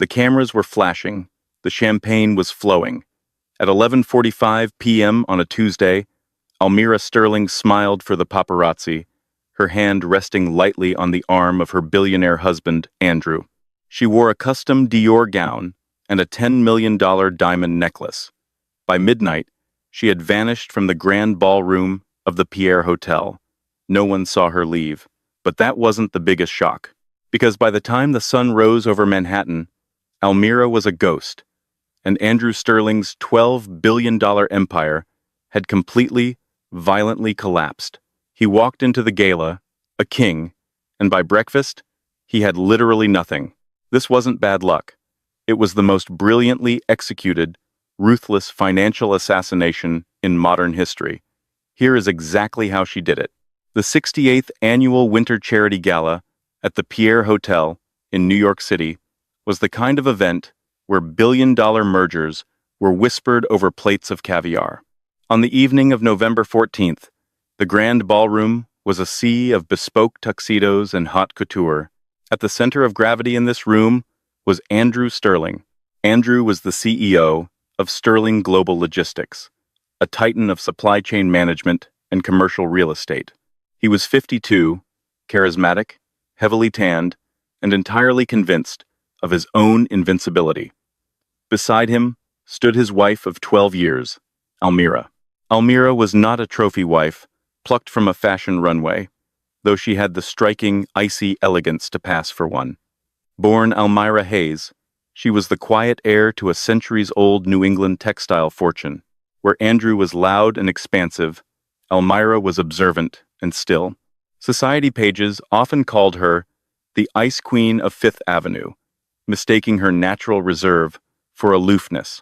The cameras were flashing. The champagne was flowing. At 11:45 p.m. on a Tuesday, Almira Sterling smiled for the paparazzi, her hand resting lightly on the arm of her billionaire husband, Andrew. She wore a custom Dior gown and a $10 million diamond necklace. By midnight, she had vanished from the grand ballroom of the Pierre Hotel. No one saw her leave. But that wasn't the biggest shock, because by the time the sun rose over Manhattan, Almira was a ghost, and Andrew Sterling's $12 billion empire had completely, violently collapsed. He walked into the gala, a king, and by breakfast, he had literally nothing. This wasn't bad luck. It was the most brilliantly executed, ruthless financial assassination in modern history. Here is exactly how she did it. The 68th Annual Winter Charity Gala at the Pierre Hotel in New York City was the kind of event where billion-dollar mergers were whispered over plates of caviar. On the evening of November 14th, the grand ballroom was a sea of bespoke tuxedos and haute couture. At the center of gravity in this room was Andrew Sterling. Andrew was the CEO of Sterling Global Logistics, a titan of supply chain management and commercial real estate. He was 52, charismatic, heavily tanned, and entirely convinced of his own invincibility. Beside him stood his wife of 12 years, Almira. Almira was not a trophy wife, plucked from a fashion runway, though she had the striking, icy elegance to pass for one. Born Almira Hayes, she was the quiet heir to a centuries-old New England textile fortune. Where Andrew was loud and expansive, Almira was observant and still. Society pages often called her the Ice Queen of Fifth Avenue, mistaking her natural reserve for aloofness.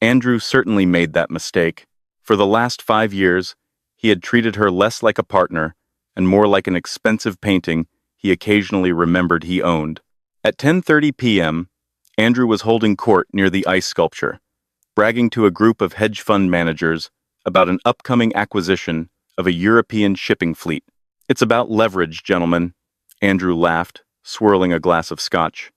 Andrew certainly made that mistake. For the last 5 years, he had treated her less like a partner and more like an expensive painting he occasionally remembered he owned. At 10:30 p.m., Andrew was holding court near the ice sculpture, bragging to a group of hedge fund managers about an upcoming acquisition of a European shipping fleet. "It's about leverage, gentlemen," Andrew laughed, swirling a glass of scotch.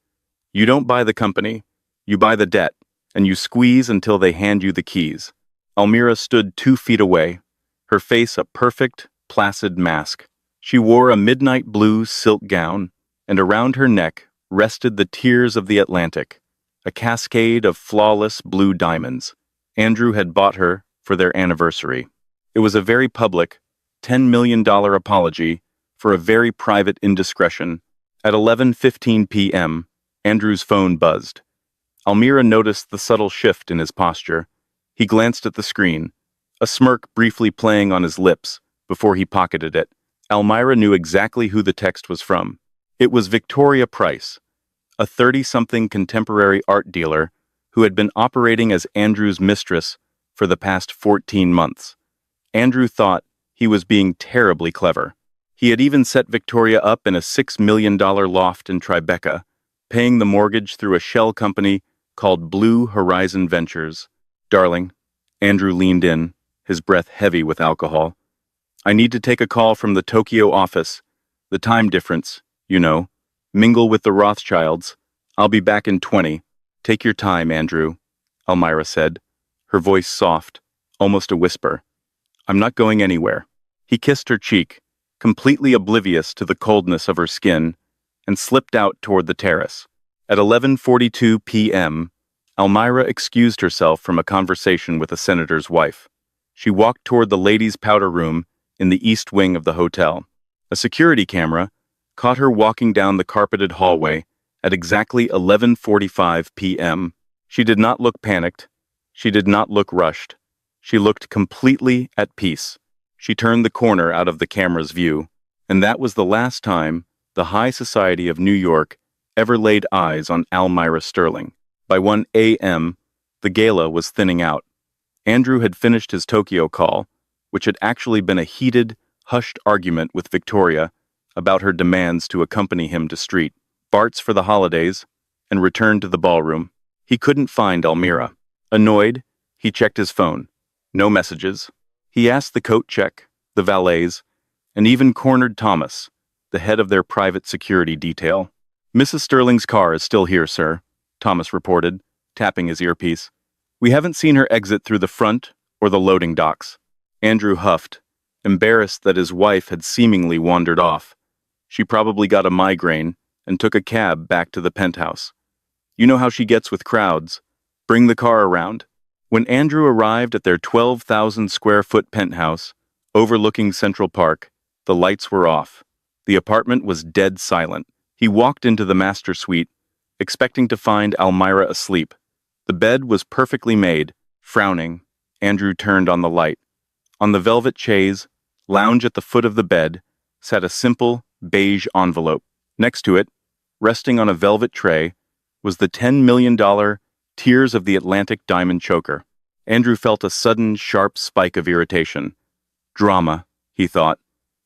"You don't buy the company, you buy the debt, and you squeeze until they hand you the keys." Almira stood 2 feet away, her face a perfect, placid mask. She wore a midnight blue silk gown, and around her neck rested the tears of the Atlantic, a cascade of flawless blue diamonds. Andrew had bought her for their anniversary. It was a very public, $10 million apology for a very private indiscretion. At 11:15 p.m., Andrew's phone buzzed. Almira noticed the subtle shift in his posture. He glanced at the screen, a smirk briefly playing on his lips before he pocketed it. Almira knew exactly who the text was from. It was Victoria Price, a 30-something contemporary art dealer who had been operating as Andrew's mistress for the past 14 months. Andrew thought he was being terribly clever. He had even set Victoria up in a $6 million loft in Tribeca, paying the mortgage through a shell company called Blue Horizon Ventures. "Darling," Andrew leaned in, his breath heavy with alcohol. "I need to take a call from the Tokyo office. The time difference, you know. Mingle with the Rothschilds. I'll be back in 20. Take your time, Andrew," Almira said, her voice soft, almost a whisper. "I'm not going anywhere." He kissed her cheek, completely oblivious to the coldness of her skin, and slipped out toward the terrace. At 11:42 p.m., Almira excused herself from a conversation with a senator's wife. She walked toward the ladies' powder room in the east wing of the hotel. A security camera caught her walking down the carpeted hallway at exactly 11:45 p.m. She did not look panicked. She did not look rushed. She looked completely at peace. She turned the corner out of the camera's view, and that was the last time the high society of New York ever laid eyes on Almira Sterling. By 1 a.m., the gala was thinning out. Andrew had finished his Tokyo call, which had actually been a heated, hushed argument with Victoria about her demands to accompany him to Street Bart's for the holidays, and returned to the ballroom. He couldn't find Almira. Annoyed, he checked his phone. No messages. He asked the coat check, the valets, and even cornered Thomas, the head of their private security detail. "Mrs. Sterling's car is still here, sir. Thomas reported, tapping his earpiece. We haven't seen her exit through the front or the loading docks. Andrew huffed, embarrassed that his wife had seemingly wandered off. She probably got a migraine and took a cab back to the penthouse. You know how she gets with crowds. Bring the car around. When Andrew arrived at their 12,000 square foot penthouse, overlooking Central Park, the lights were off. The apartment was dead silent. He walked into the master suite, expecting to find Almira asleep. The bed was perfectly made. Frowning, Andrew turned on the light. On the velvet chaise, lounge at the foot of the bed, sat a simple, beige envelope. Next to it, resting on a velvet tray, was the $10 million Tears of the Atlantic diamond choker. Andrew felt a sudden, sharp spike of irritation. Drama, he thought.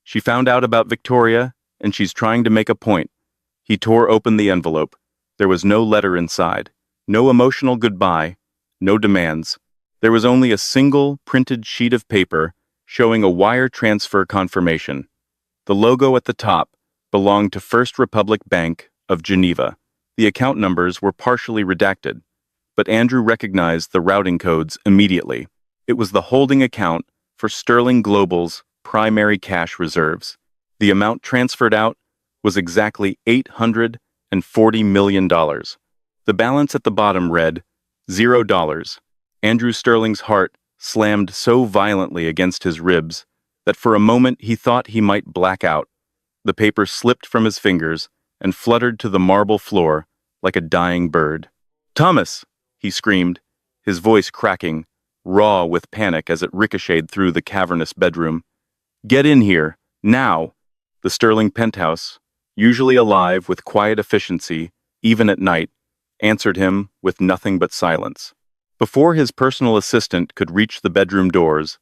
She found out about Victoria, and she's trying to make a point. He tore open the envelope. There was no letter inside, no emotional goodbye, no demands. There was only a single printed sheet of paper showing a wire transfer confirmation. The logo at the top belonged to First Republic Bank of Geneva. The account numbers were partially redacted, but Andrew recognized the routing codes immediately. It was the holding account for Sterling Global's primary cash reserves. The amount transferred out was exactly $840 million. The balance at the bottom read, $0. Andrew Sterling's heart slammed so violently against his ribs that for a moment he thought he might black out. The paper slipped from his fingers and fluttered to the marble floor like a dying bird. "Thomas!" he screamed, his voice cracking, raw with panic as it ricocheted through the cavernous bedroom. "Get in here, now!" The Sterling penthouse, usually alive with quiet efficiency, even at night, answered him with nothing but silence. Before his personal assistant could reach the bedroom doors,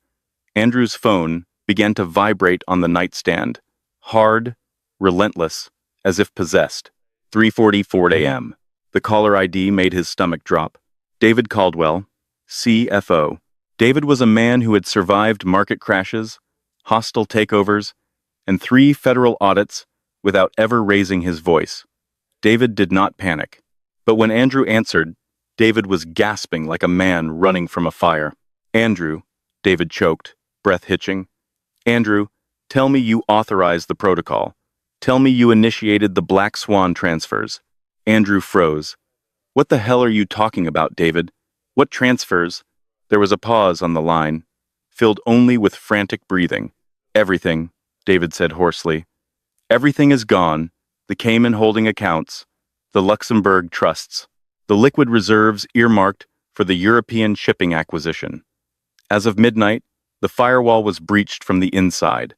Andrew's phone began to vibrate on the nightstand, hard, relentless, as if possessed. 3:44 a.m. The caller ID made his stomach drop. David Caldwell, CFO. David was a man who had survived market crashes, hostile takeovers, and 3 federal audits without ever raising his voice. David did not panic. But when Andrew answered, David was gasping like a man running from a fire. "Andrew," David choked, breath hitching. "Andrew, tell me you authorized the protocol. Tell me you initiated the Black Swan transfers." Andrew froze. "What the hell are you talking about, David? What transfers?" There was a pause on the line, filled only with frantic breathing. "Everything," David said hoarsely. "Everything is gone. The Cayman holding accounts, the Luxembourg trusts, the liquid reserves earmarked for the European shipping acquisition. As of midnight, the firewall was breached from the inside.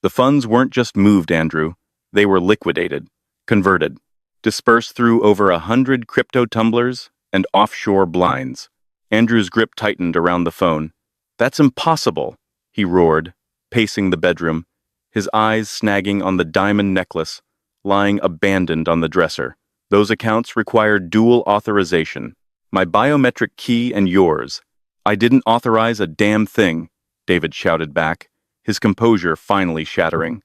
The funds weren't just moved, Andrew. They were liquidated, converted, dispersed through over 100 crypto tumblers and offshore blinds." Andrew's grip tightened around the phone. "That's impossible," he roared, pacing the bedroom, his eyes snagging on the diamond necklace lying abandoned on the dresser. "Those accounts required dual authorization. My biometric key and yours. I didn't authorize a damn thing," David shouted back, his composure finally shattering.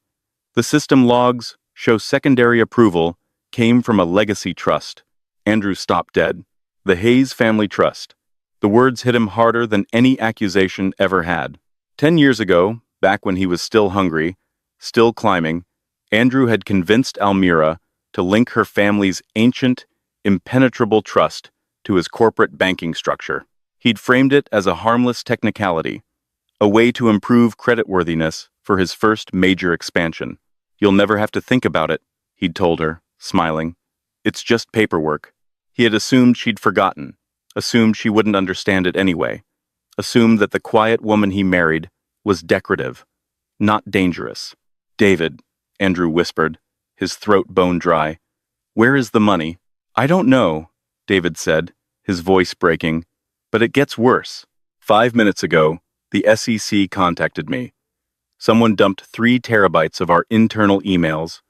"The system logs show secondary approval came from a legacy trust." Andrew stopped dead. The Hayes Family Trust. The words hit him harder than any accusation ever had. 10 years ago, back when he was still hungry, still climbing, Andrew had convinced Almira to link her family's ancient, impenetrable trust to his corporate banking structure. He'd framed it as a harmless technicality, a way to improve creditworthiness for his first major expansion. "You'll never have to think about it," he'd told her, smiling. "It's just paperwork." He had assumed she'd forgotten, assumed she wouldn't understand it anyway, assumed that the quiet woman he married was decorative, not dangerous. "David," Andrew whispered, his throat bone dry. "Where is the money?" "I don't know," David said, his voice breaking, "but it gets worse. 5 minutes ago, the SEC contacted me. Someone dumped 3 terabytes of our internal emails,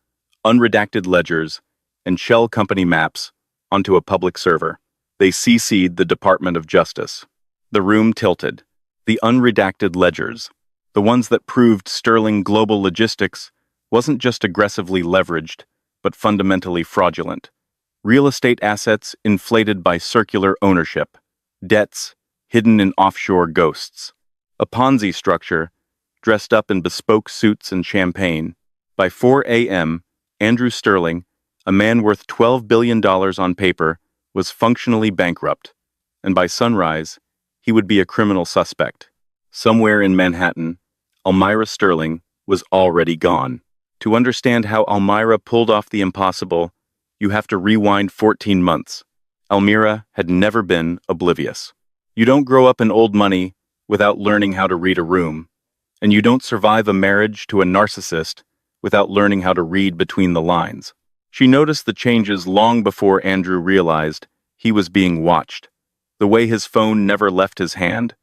unredacted ledgers, and shell company maps onto a public server. They CC'd the Department of Justice." The room tilted. The unredacted ledgers, the ones that proved Sterling Global Logistics wasn't just aggressively leveraged, but fundamentally fraudulent. Real estate assets inflated by circular ownership. Debts hidden in offshore ghosts. A Ponzi structure dressed up in bespoke suits and champagne. By 4 a.m., Andrew Sterling, a man worth $12 billion on paper, was functionally bankrupt, and by sunrise, he would be a criminal suspect. Somewhere in Manhattan, Almira Sterling was already gone. To understand how Almira pulled off the impossible, you have to rewind 14 months. Almira had never been oblivious. You don't grow up in old money without learning how to read a room, and you don't survive a marriage to a narcissist without learning how to read between the lines. She noticed the changes long before Andrew realized he was being watched. The way his phone never left his hand,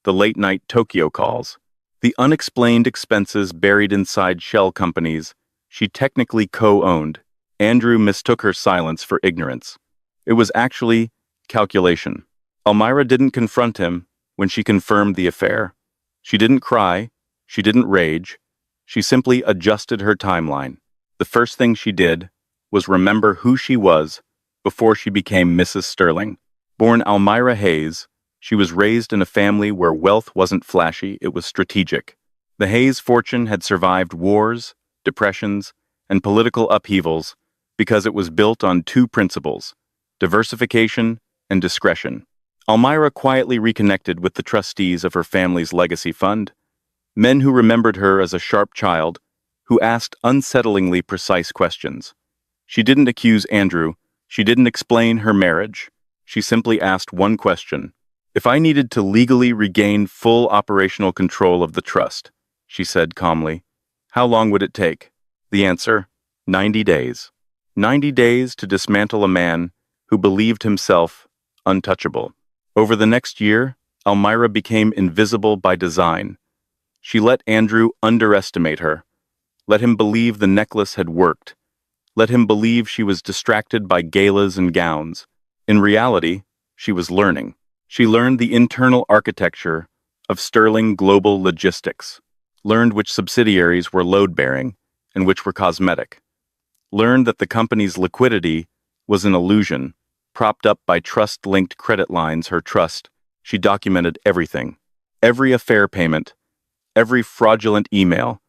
the late-night Tokyo calls, the unexplained expenses buried inside shell companies she technically co-owned. Andrew mistook her silence for ignorance. It was actually calculation. Almira didn't confront him when she confirmed the affair. She didn't cry, she didn't rage, she simply adjusted her timeline. The first thing she did was remember who she was before she became Mrs. Sterling. Born Almira Hayes, she was raised in a family where wealth wasn't flashy, it was strategic. The Hayes fortune had survived wars, depressions, and political upheavals because it was built on two principles: diversification and discretion. Almira quietly reconnected with the trustees of her family's legacy fund, men who remembered her as a sharp child, who asked unsettlingly precise questions. She didn't accuse Andrew, she didn't explain her marriage. She simply asked one question. If I needed to legally regain full operational control of the trust, she said calmly, how long would it take? The answer, 90 days. 90 days to dismantle a man who believed himself untouchable. Over the next year, Almira became invisible by design. She let Andrew underestimate her, let him believe the necklace had worked, let him believe she was distracted by galas and gowns. In reality, she was learning. She learned the internal architecture of Sterling Global Logistics, learned which subsidiaries were load-bearing and which were cosmetic, learned that the company's liquidity was an illusion, propped up by trust-linked credit lines. Her trust, she documented everything. Every affair payment, every fraudulent email,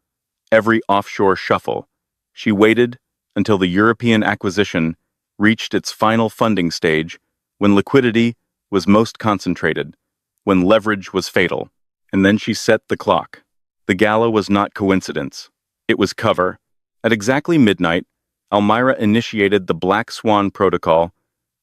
every offshore shuffle. She waited until the European acquisition reached its final funding stage, when liquidity was most concentrated, when leverage was fatal. And then she set the clock. The gala was not coincidence. It was cover. At exactly midnight, Almira initiated the Black Swan Protocol,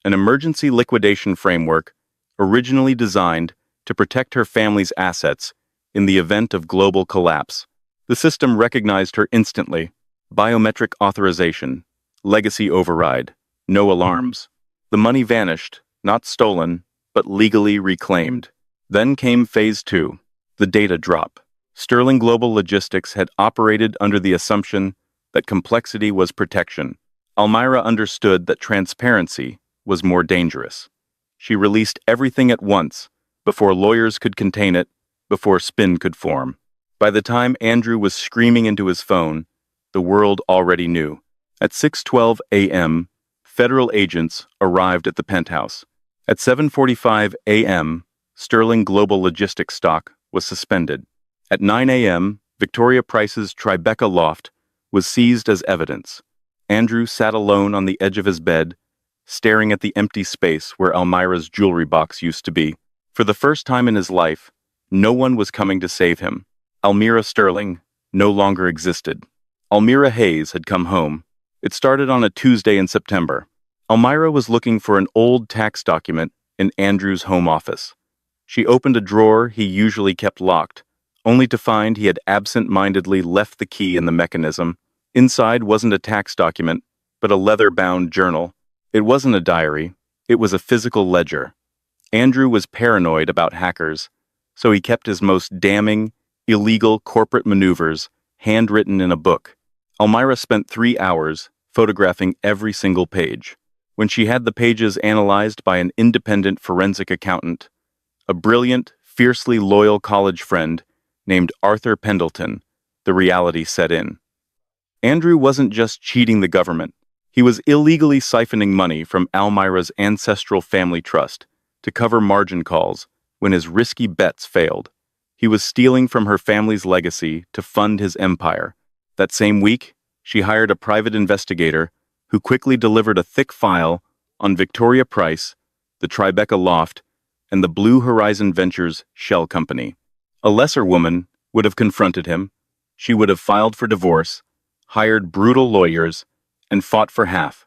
an emergency liquidation framework originally designed to protect her family's assets in the event of global collapse. The system recognized her instantly. Biometric authorization, legacy override, no alarms. The money vanished, not stolen, but legally reclaimed. Then came phase 2, the data drop. Sterling Global Logistics had operated under the assumption that complexity was protection. Almira understood that transparency was more dangerous. She released everything at once, before lawyers could contain it, before spin could form. By the time Andrew was screaming into his phone, the world already knew. At 6:12 a.m., federal agents arrived at the penthouse. At 7:45 a.m., Sterling Global Logistics stock was suspended. At 9 a.m., Victoria Price's Tribeca loft was seized as evidence. Andrew sat alone on the edge of his bed, staring at the empty space where Almira's jewelry box used to be. For the first time in his life, no one was coming to save him. Almira Sterling no longer existed. Almira Hayes had come home. It started on a Tuesday in September. Almira was looking for an old tax document in Andrew's home office. She opened a drawer he usually kept locked, only to find he had absent-mindedly left the key in the mechanism. Inside wasn't a tax document, but a leather-bound journal. It wasn't a diary. It was a physical ledger. Andrew was paranoid about hackers, so he kept his most damning, illegal corporate maneuvers handwritten in a book. Almira spent 3 hours photographing every single page. When she had the pages analyzed by an independent forensic accountant, a brilliant, fiercely loyal college friend named Arthur Pendleton, the reality set in. Andrew wasn't just cheating the government. He was illegally siphoning money from Almira's ancestral family trust to cover margin calls when his risky bets failed. He was stealing from her family's legacy to fund his empire. That same week, she hired a private investigator who quickly delivered a thick file on Victoria Price, the Tribeca Loft, and the Blue Horizon Ventures shell company. A lesser woman would have confronted him. She would have filed for divorce, hired brutal lawyers, and fought for half.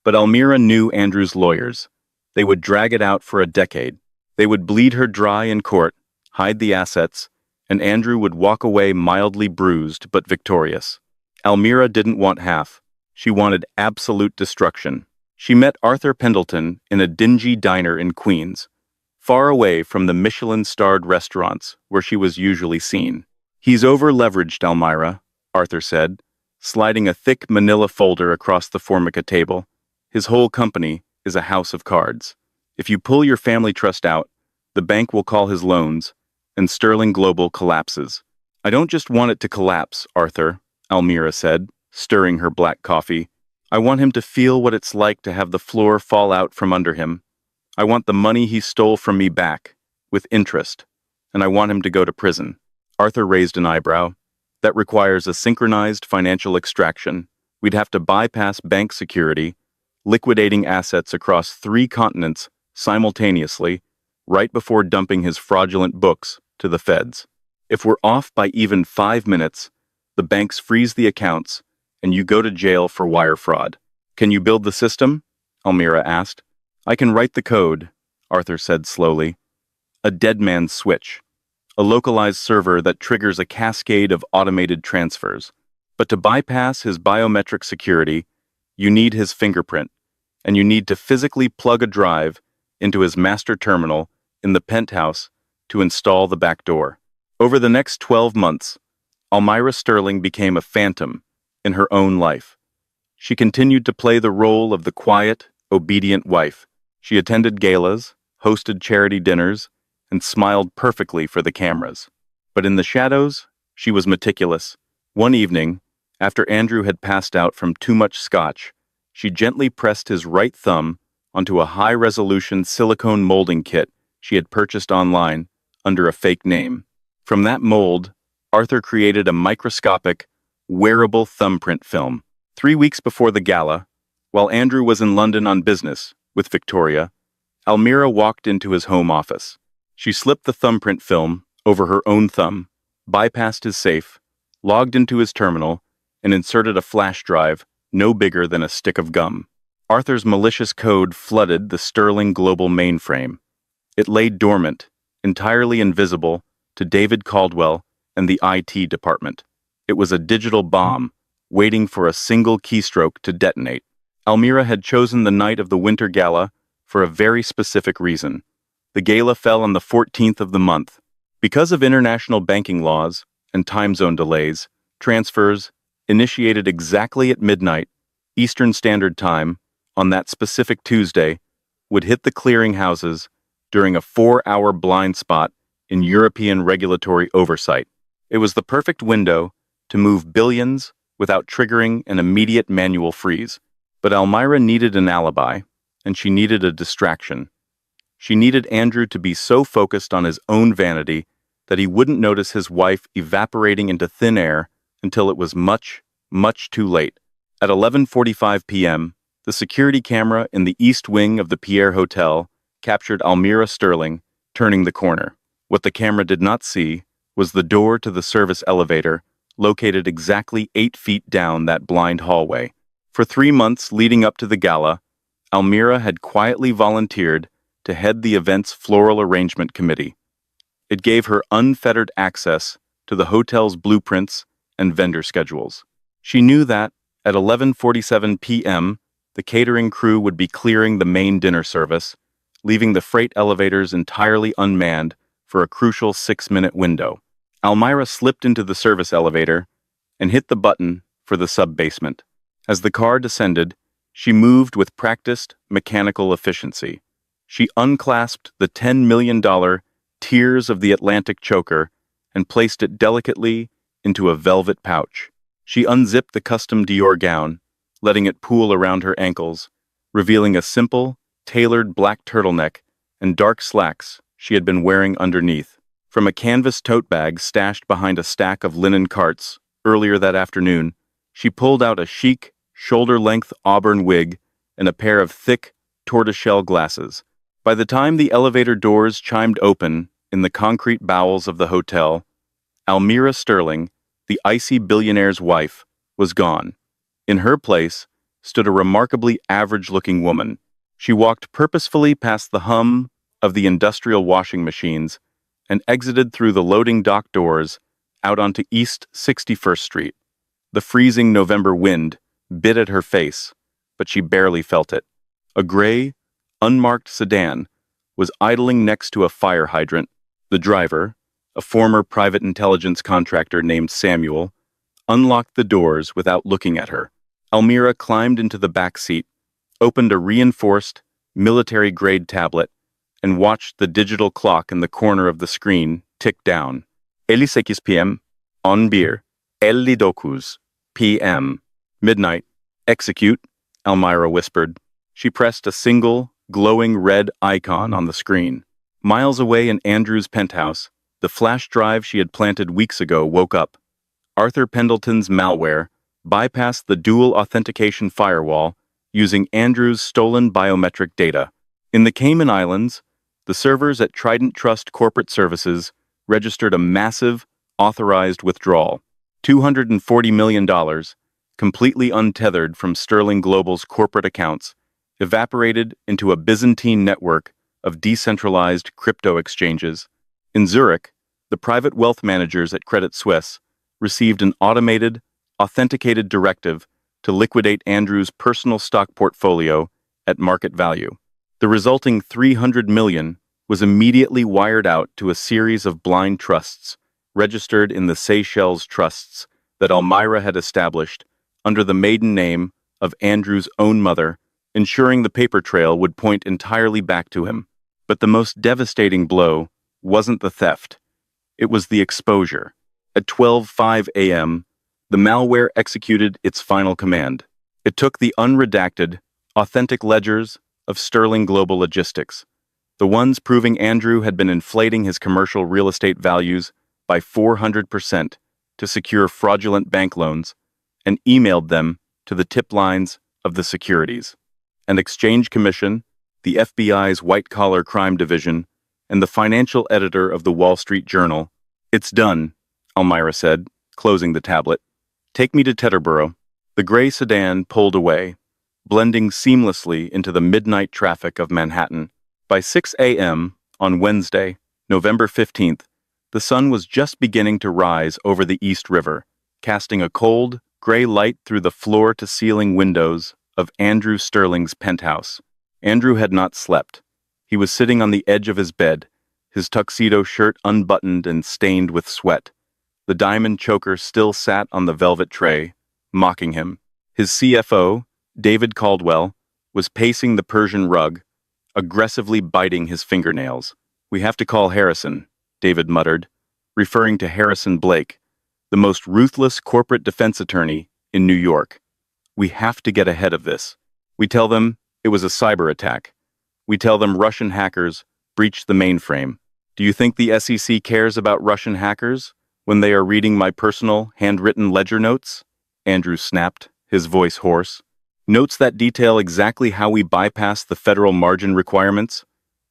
But Almira knew Andrew's lawyers. They would drag it out for a decade. They would bleed her dry in court, hide the assets, and Andrew would walk away mildly bruised but victorious. Almira didn't want half. She wanted absolute destruction. She met Arthur Pendleton in a dingy diner in Queens, far away from the Michelin-starred restaurants where she was usually seen. "He's over-leveraged, Almira," Arthur said, sliding a thick manila folder across the Formica table. "His whole company is a house of cards. If you pull your family trust out, the bank will call his loans, and Sterling Global collapses." "I don't just want it to collapse, Arthur," Almira said, stirring her black coffee. "I want him to feel what it's like to have the floor fall out from under him. I want the money he stole from me back, with interest, and I want him to go to prison." Arthur raised an eyebrow. "That requires a synchronized financial extraction. We'd have to bypass bank security, liquidating assets across 3 continents simultaneously, right before dumping his fraudulent books to the feds. If we're off by even 5 minutes, the banks freeze the accounts, and you go to jail for wire fraud." "Can you build the system?" Almira asked. "I can write the code," Arthur said slowly. "A dead man's switch. A localized server that triggers a cascade of automated transfers. But to bypass his biometric security, you need his fingerprint, and you need to physically plug a drive into his master terminal in the penthouse to install the back door." Over the next 12 months, Almira Sterling became a phantom in her own life. She continued to play the role of the quiet, obedient wife. She attended galas, hosted charity dinners, and smiled perfectly for the cameras. But in the shadows, she was meticulous. One evening, after Andrew had passed out from too much scotch, she gently pressed his right thumb onto a high-resolution silicone molding kit she had purchased online under a fake name. From that mold, Arthur created a microscopic, wearable thumbprint film. 3 weeks before the gala, while Andrew was in London on business with Victoria, Almira walked into his home office. She slipped the thumbprint film over her own thumb, bypassed his safe, logged into his terminal, and inserted a flash drive no bigger than a stick of gum. Arthur's malicious code flooded the Sterling Global mainframe. It lay dormant, entirely invisible to David Caldwell and the IT department. It was a digital bomb, waiting for a single keystroke to detonate. Almira had chosen the night of the Winter Gala for a very specific reason. The gala fell on the 14th of the month. Because of international banking laws and time zone delays, transfers, initiated exactly at midnight, Eastern Standard Time, on that specific Tuesday, would hit the clearinghouses during a 4-hour blind spot in European regulatory oversight. It was the perfect window to move billions without triggering an immediate manual freeze. But Almira needed an alibi, and she needed a distraction. She needed Andrew to be so focused on his own vanity that he wouldn't notice his wife evaporating into thin air until it was much, much too late. At 11:45 p.m., the security camera in the east wing of the Pierre Hotel captured Almira Sterling turning the corner. What the camera did not see was the door to the service elevator, located exactly 8 feet down that blind hallway. For 3 months leading up to the gala, Almira had quietly volunteered to head the event's floral arrangement committee. It gave her unfettered access to the hotel's blueprints and vendor schedules. She knew that, at 11:47 p.m., the catering crew would be clearing the main dinner service, leaving the freight elevators entirely unmanned for a crucial 6-minute window. Almira slipped into the service elevator and hit the button for the sub-basement. As the car descended, she moved with practiced mechanical efficiency. She unclasped the $10 million Tears of the Atlantic choker and placed it delicately into a velvet pouch. She unzipped the custom Dior gown letting it pool around her ankles, revealing a simple, tailored black turtleneck and dark slacks she had been wearing underneath. From a canvas tote bag stashed behind a stack of linen carts earlier that afternoon, she pulled out a chic, shoulder-length auburn wig and a pair of thick, tortoiseshell glasses. By the time the elevator doors chimed open in the concrete bowels of the hotel, Almira Sterling, the icy billionaire's wife, was gone. In her place stood a remarkably average-looking woman. She walked purposefully past the hum of the industrial washing machines and exited through the loading dock doors out onto East 61st Street. The freezing November wind bit at her face, but she barely felt it. A gray, unmarked sedan was idling next to a fire hydrant. The driver, a former private intelligence contractor named Samuel, unlocked the doors without looking at her. Almira climbed into the back seat, opened a reinforced, military-grade tablet, and watched the digital clock in the corner of the screen tick down. 8:06 p.m. On beer. 9 p.m. Midnight. Execute, Almira whispered. She pressed a single, glowing red icon on the screen. Miles away in Andrew's penthouse, the flash drive she had planted weeks ago woke up. Arthur Pendleton's malware bypassed the dual authentication firewall using Andrew's stolen biometric data. In the Cayman Islands, the servers at Trident Trust Corporate Services registered a massive, authorized withdrawal. $240 million, completely untethered from Sterling Global's corporate accounts, evaporated into a Byzantine network of decentralized crypto exchanges. In Zurich, the private wealth managers at Credit Suisse received an automated, authenticated directive to liquidate Andrew's personal stock portfolio at market value. The resulting $300 million was immediately wired out to a series of blind trusts registered in the Seychelles trusts that Almira had established under the maiden name of Andrew's own mother, ensuring the paper trail would point entirely back to him. But the most devastating blow wasn't the theft. It was the exposure. At 12:05 a.m., the malware executed its final command. It took the unredacted, authentic ledgers of Sterling Global Logistics, the ones proving Andrew had been inflating his commercial real estate values by 400% to secure fraudulent bank loans, and emailed them to the tip lines of the Securities and Exchange Commission, the FBI's white-collar crime division, and the financial editor of the Wall Street Journal. "It's done," Almira said, closing the tablet. "Take me to Teterboro." The gray sedan pulled away, blending seamlessly into the midnight traffic of Manhattan. By 6 a.m. on Wednesday, November 15th, the sun was just beginning to rise over the East River, casting a cold, gray light through the floor-to-ceiling windows of Andrew Sterling's penthouse. Andrew had not slept. He was sitting on the edge of his bed, his tuxedo shirt unbuttoned and stained with sweat. The diamond choker still sat on the velvet tray, mocking him. His CFO, David Caldwell, was pacing the Persian rug, aggressively biting his fingernails. "We have to call Harrison," David muttered, referring to Harrison Blake, the most ruthless corporate defense attorney in New York. "We have to get ahead of this. We tell them it was a cyber attack. We tell them Russian hackers breached the mainframe. Do you think the SEC cares about Russian hackers when they are reading my personal, handwritten ledger notes?" Andrew snapped, his voice hoarse. "Notes that detail exactly how we bypass the federal margin requirements?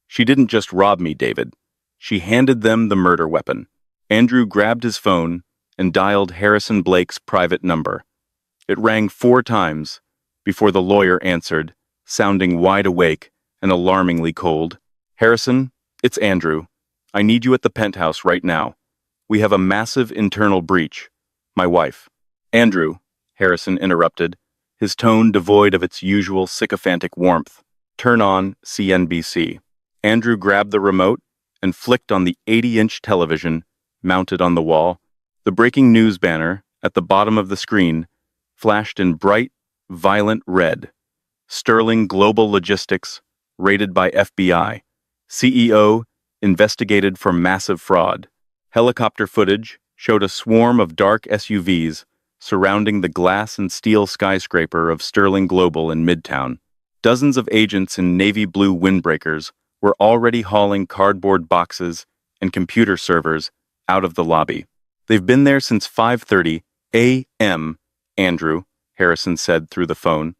She didn't just rob me, David. She handed them the murder weapon." Andrew grabbed his phone and dialed Harrison Blake's private number. It rang 4 times before the lawyer answered, sounding wide awake and alarmingly cold. "Harrison, it's Andrew. I need you at the penthouse right now. We have a massive internal breach. My wife." "Andrew," Harrison interrupted, his tone devoid of its usual sycophantic warmth. "Turn on CNBC." Andrew grabbed the remote and flicked on the 80-inch television mounted on the wall. The breaking news banner at the bottom of the screen flashed in bright, violent red. Sterling Global Logistics, raided by FBI. CEO investigated for massive fraud. Helicopter footage showed a swarm of dark SUVs surrounding the glass and steel skyscraper of Sterling Global in Midtown. Dozens of agents in navy blue windbreakers were already hauling cardboard boxes and computer servers out of the lobby. "They've been there since 5:30 a.m., Andrew," Harrison said through the phone.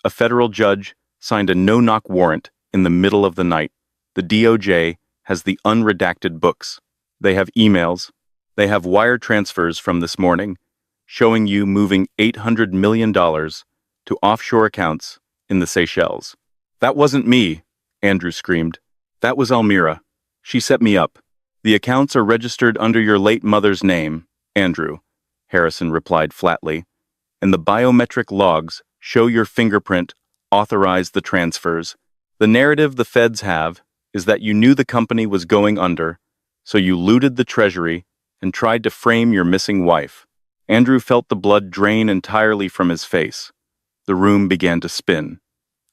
"A federal judge signed a no-knock warrant in the middle of the night. The DOJ has the unredacted books. They have emails. They have wire transfers from this morning showing you moving $800 million to offshore accounts in the Seychelles." "That wasn't me," Andrew screamed. "That was Almira. She set me up." "The accounts are registered under your late mother's name, Andrew," Harrison replied flatly, "and the biometric logs show your fingerprint authorized the transfers. The narrative the feds have is that you knew the company was going under, so you looted the treasury and tried to frame your missing wife." Andrew felt the blood drain entirely from his face. The room began to spin.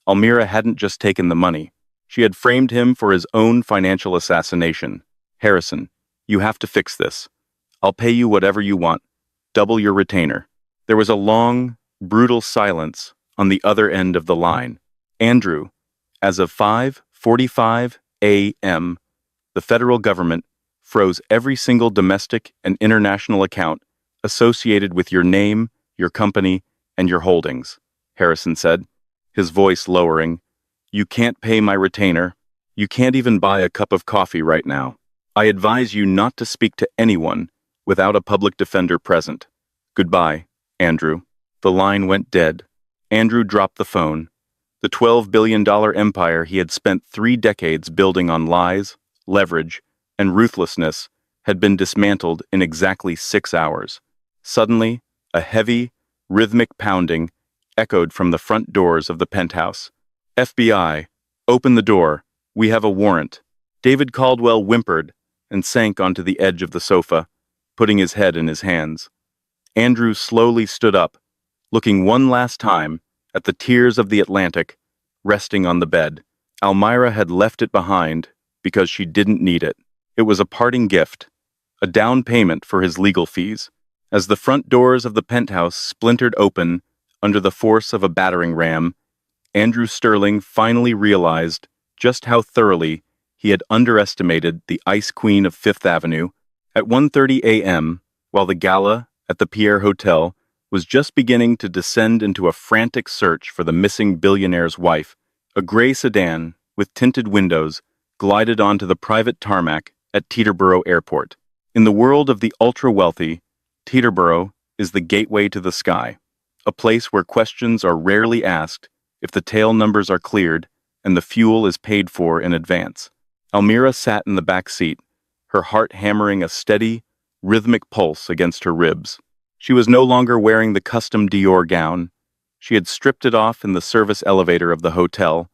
Almira hadn't just taken the money. She had framed him for his own financial assassination. "Harrison, you have to fix this. I'll pay you whatever you want. Double your retainer." There was a long, brutal silence on the other end of the line. "Andrew, as of 5:45 a.m., the federal government froze every single domestic and international account associated with your name, your company, and your holdings," Harrison said, his voice lowering. "You can't pay my retainer. You can't even buy a cup of coffee right now. I advise you not to speak to anyone without a public defender present. Goodbye, Andrew." The line went dead. Andrew dropped the phone. The $12 billion empire he had spent 3 decades building on lies, leverage, and ruthlessness had been dismantled in exactly 6 hours. Suddenly, a heavy, rhythmic pounding echoed from the front doors of the penthouse. "FBI, open the door. We have a warrant." David Caldwell whimpered and sank onto the edge of the sofa, putting his head in his hands. Andrew slowly stood up, looking one last time at the tears of the Atlantic resting on the bed. Almira had left it behind because she didn't need it. It was a parting gift, a down payment for his legal fees. As the front doors of the penthouse splintered open under the force of a battering ram, Andrew Sterling finally realized just how thoroughly he had underestimated the Ice Queen of Fifth Avenue. At 1:30 a.m., while the gala at the Pierre Hotel was just beginning to descend into a frantic search for the missing billionaire's wife, a gray sedan with tinted windows glided onto the private tarmac at Teterboro Airport. In the world of the ultra-wealthy, Teterboro is the gateway to the sky, a place where questions are rarely asked if the tail numbers are cleared and the fuel is paid for in advance. Almira sat in the back seat, her heart hammering a steady, rhythmic pulse against her ribs. She was no longer wearing the custom Dior gown. She had stripped it off in the service elevator of the hotel,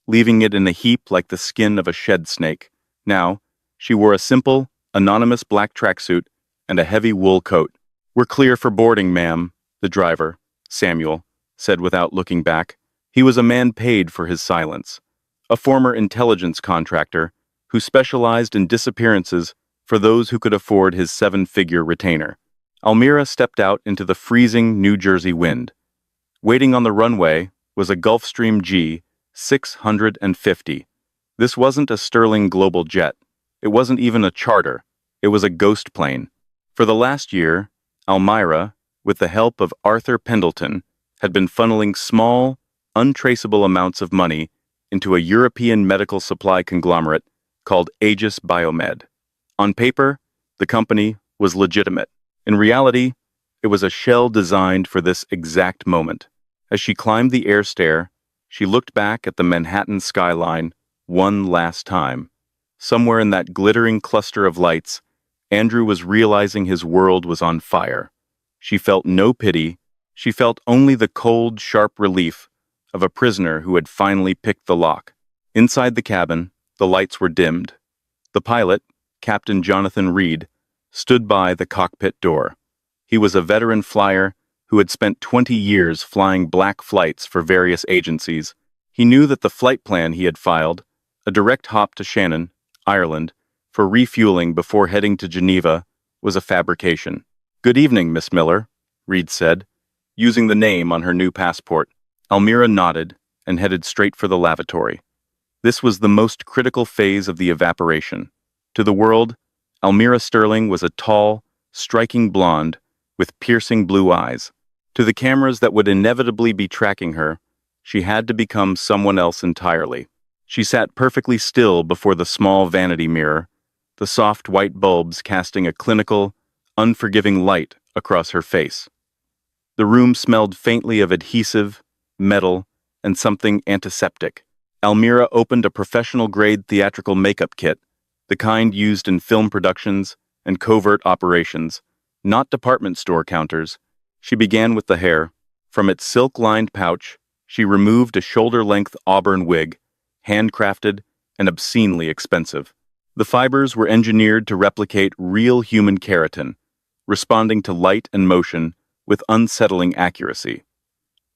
leaving it in a heap like the skin of a shed snake. Now, she wore a simple, anonymous black tracksuit and a heavy wool coat. "We're clear for boarding, ma'am," the driver, Samuel, said without looking back. He was a man paid for his silence, a former intelligence contractor who specialized in disappearances for those who could afford his 7-figure retainer. Almira stepped out into the freezing New Jersey wind. Waiting on the runway was a Gulfstream G650. This wasn't a Sterling Global jet. It wasn't even a charter. It was a ghost plane. For the last year, Almira, with the help of Arthur Pendleton, had been funneling small, untraceable amounts of money into a European medical supply conglomerate called Aegis Biomed. On paper, the company was legitimate. In reality, it was a shell designed for this exact moment. As she climbed the air stair, she looked back at the Manhattan skyline one last time. Somewhere in that glittering cluster of lights, Andrew was realizing his world was on fire. She felt no pity. She felt only the cold, sharp relief of a prisoner who had finally picked the lock. Inside the cabin, the lights were dimmed. The pilot, Captain Jonathan Reed, stood by the cockpit door. He was a veteran flyer who had spent 20 years flying black flights for various agencies. He knew that the flight plan he had filed, a direct hop to Shannon, Ireland, for refueling before heading to Geneva, was a fabrication. "Good evening, Miss Miller," Reed said, using the name on her new passport. Almira nodded and headed straight for the lavatory. This was the most critical phase of the evaporation. To the world, Almira Sterling was a tall, striking blonde with piercing blue eyes. To the cameras that would inevitably be tracking her, she had to become someone else entirely. She sat perfectly still before the small vanity mirror, the soft white bulbs casting a clinical, unforgiving light across her face. The room smelled faintly of adhesive, metal, and something antiseptic. Almira opened a professional-grade theatrical makeup kit, the kind used in film productions and covert operations, not department store counters. She began with the hair. From its silk-lined pouch, she removed a shoulder-length auburn wig, handcrafted and obscenely expensive. The fibers were engineered to replicate real human keratin, responding to light and motion with unsettling accuracy.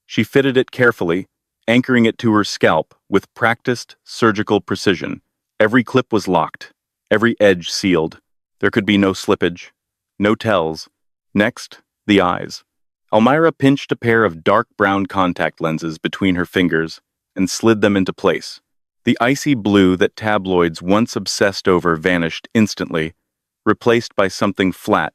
She fitted it carefully, anchoring it to her scalp with practiced surgical precision. Every clip was locked, every edge sealed. There could be no slippage, no tells. Next, the eyes. Almira pinched a pair of dark brown contact lenses between her fingers and slid them into place. The icy blue that tabloids once obsessed over vanished instantly, replaced by something flat,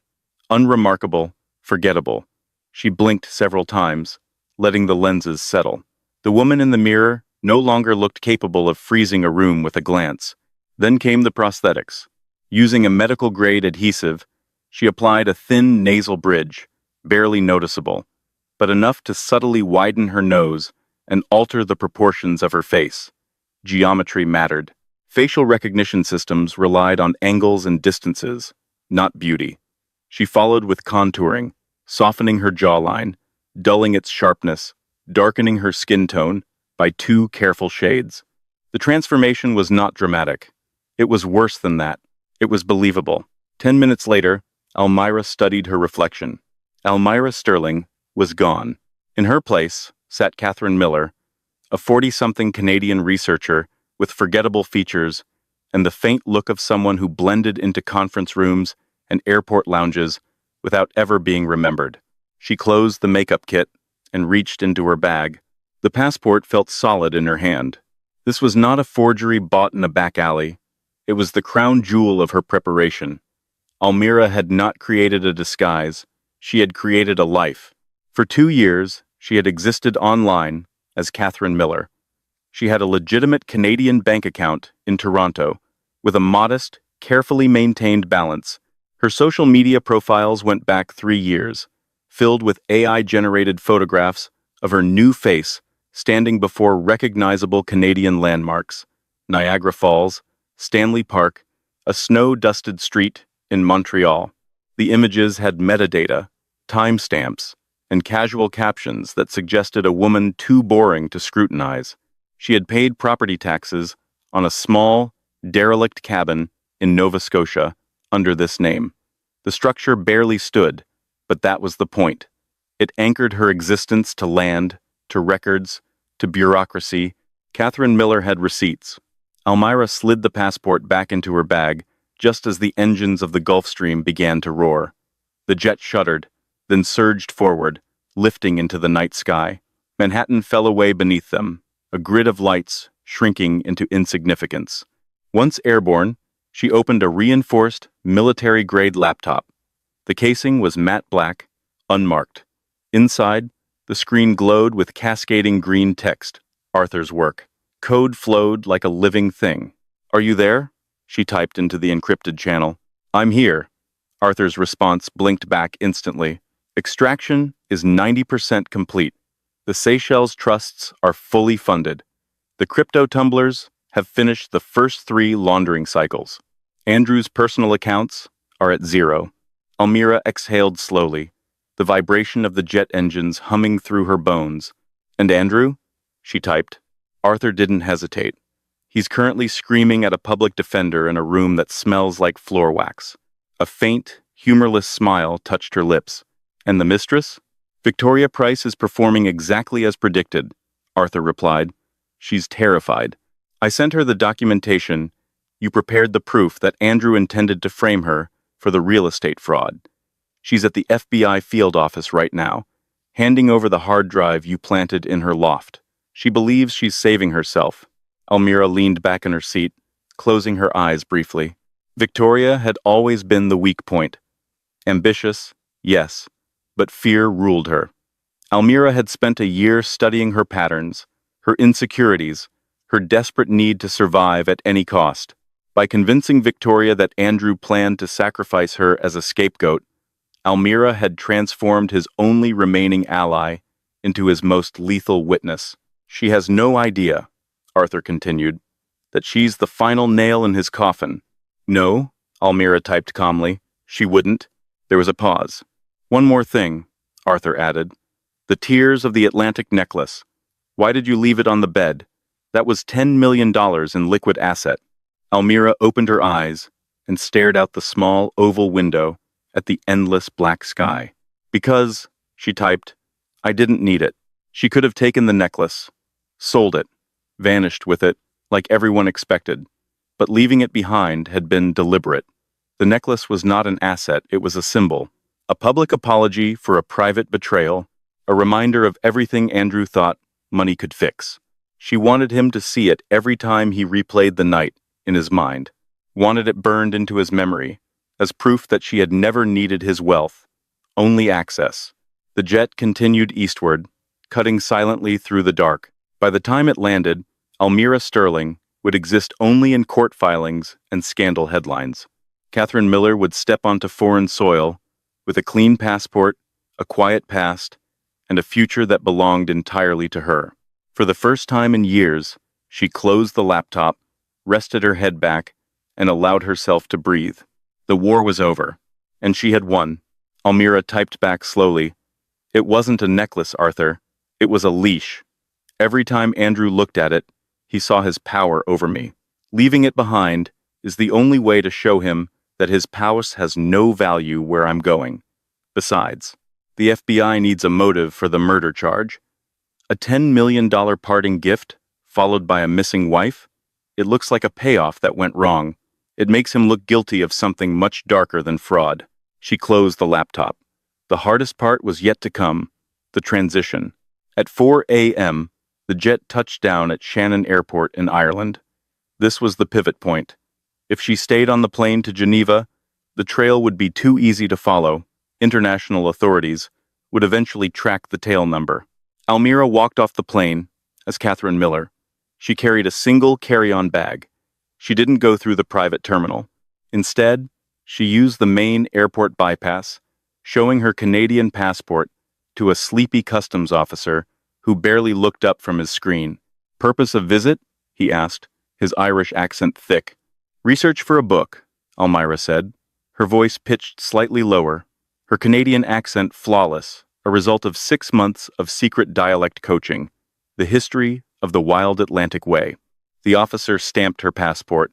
unremarkable, forgettable. She blinked several times, letting the lenses settle. The woman in the mirror no longer looked capable of freezing a room with a glance. Then came the prosthetics. Using a medical-grade adhesive, she applied a thin nasal bridge, barely noticeable, but enough to subtly widen her nose and alter the proportions of her face. Geometry mattered. Facial recognition systems relied on angles and distances, not beauty. She followed with contouring, softening her jawline, dulling its sharpness, darkening her skin tone by 2 careful shades. The transformation was not dramatic. It was worse than that. It was believable. 10 minutes later, Almira studied her reflection. Almira Sterling was gone. In her place sat Catherine Miller, a 40-something Canadian researcher with forgettable features and the faint look of someone who blended into conference rooms and airport lounges without ever being remembered. She closed the makeup kit and reached into her bag. The passport felt solid in her hand. This was not a forgery bought in a back alley. It was the crown jewel of her preparation. Almira had not created a disguise. She had created a life. For 2 years, she had existed online as Catherine Miller. She had a legitimate Canadian bank account in Toronto, with a modest, carefully maintained balance. Her social media profiles went back 3 years, filled with AI-generated photographs of her new face standing before recognizable Canadian landmarks: Niagara Falls, Stanley Park, a snow-dusted street in Montreal. The images had metadata, timestamps, and casual captions that suggested a woman too boring to scrutinize. She had paid property taxes on a small, derelict cabin in Nova Scotia under this name. The structure barely stood, but that was the point. It anchored her existence to land, to records, to bureaucracy. Catherine Miller had receipts. Almira slid the passport back into her bag just as the engines of the Gulfstream began to roar. The jet shuddered, then surged forward, lifting into the night sky. Manhattan fell away beneath them, a grid of lights shrinking into insignificance. Once airborne, she opened a reinforced, military-grade laptop. The casing was matte black, unmarked. Inside, the screen glowed with cascading green text, Arthur's work. Code flowed like a living thing. "Are you there?" she typed into the encrypted channel. "I'm here." Arthur's response blinked back instantly. "Extraction is 90% complete. The Seychelles trusts are fully funded. The crypto tumblers have finished the first 3 laundering cycles. Andrew's personal accounts are at 0. Almira exhaled slowly, the vibration of the jet engines humming through her bones. "And Andrew?" she typed. Arthur didn't hesitate. "He's currently screaming at a public defender in a room that smells like floor wax." A faint, humorless smile touched her lips. "And the mistress?" "Victoria Price is performing exactly as predicted," Arthur replied. "She's terrified. I sent her the documentation. You prepared the proof that Andrew intended to frame her for the real estate fraud. She's at the FBI field office right now, handing over the hard drive you planted in her loft. She believes she's saving herself. Almira leaned back in her seat, closing her eyes briefly. Victoria had always been the weak point. Ambitious, yes, but fear ruled her. Almira had spent a year studying her patterns, her insecurities, her desperate need to survive at any cost. By convincing Victoria that Andrew planned to sacrifice her as a scapegoat, Almira had transformed his only remaining ally into his most lethal witness. She has no idea, Arthur continued, that she's the final nail in his coffin. No, Almira typed calmly. She wouldn't. There was a pause. One more thing, Arthur added. The tears of the Atlantic necklace. Why did you leave it on the bed? That was $10 million in liquid asset. Almira opened her eyes and stared out the small oval window at the endless black sky. Because, she typed, I didn't need it. She could have taken the necklace, sold it, vanished with it, like everyone expected. But leaving it behind had been deliberate. The necklace was not an asset, it was a symbol. A public apology for a private betrayal, a reminder of everything Andrew thought money could fix. She wanted him to see it every time he replayed the night in his mind, wanted it burned into his memory, as proof that she had never needed his wealth, only access. The jet continued eastward, cutting silently through the dark. By the time it landed, Almira Sterling would exist only in court filings and scandal headlines. Catherine Miller would step onto foreign soil with a clean passport, a quiet past, and a future that belonged entirely to her. For the first time in years, she closed the laptop, rested her head back, and allowed herself to breathe. The war was over, and she had won. Almira typed back slowly. It wasn't a necklace, Arthur. It was a leash. Every time Andrew looked at it, he saw his power over me. Leaving it behind is the only way to show him that his power has no value where I'm going. Besides, the FBI needs a motive for the murder charge. A $10 million parting gift, followed by a missing wife? It looks like a payoff that went wrong. It makes him look guilty of something much darker than fraud. She closed the laptop. The hardest part was yet to come, the transition. At 4 a.m., the jet touched down at Shannon Airport in Ireland. This was the pivot point. If she stayed on the plane to Geneva, the trail would be too easy to follow. International authorities would eventually track the tail number. Almira walked off the plane as Catherine Miller. She carried a single carry-on bag. She didn't go through the private terminal. Instead, she used the main airport bypass, showing her Canadian passport to a sleepy customs officer who barely looked up from his screen. Purpose of visit? He asked, his Irish accent thick. Research for a book, Almira said, her voice pitched slightly lower, her Canadian accent flawless, a result of 6 months of secret dialect coaching, the history of the wild Atlantic way. The officer stamped her passport.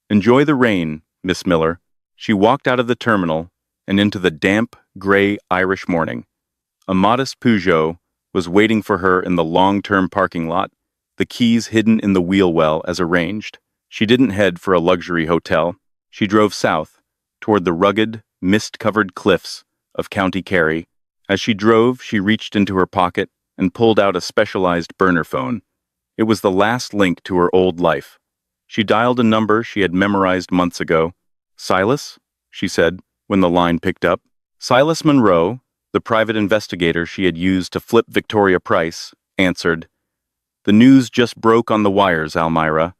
Enjoy the rain, Miss Miller. She walked out of the terminal and into the damp, gray Irish morning. A modest Peugeot was waiting for her in the long-term parking lot, the keys hidden in the wheel well as arranged. She didn't head for a luxury hotel. She drove south, toward the rugged, mist-covered cliffs of County Kerry. As she drove, she reached into her pocket and pulled out a specialized burner phone. It was the last link to her old life. She dialed a number she had memorized months ago. Silas? She said, when the line picked up. Silas Monroe, the private investigator she had used to flip Victoria Price, answered. The news just broke on the wires, Almira.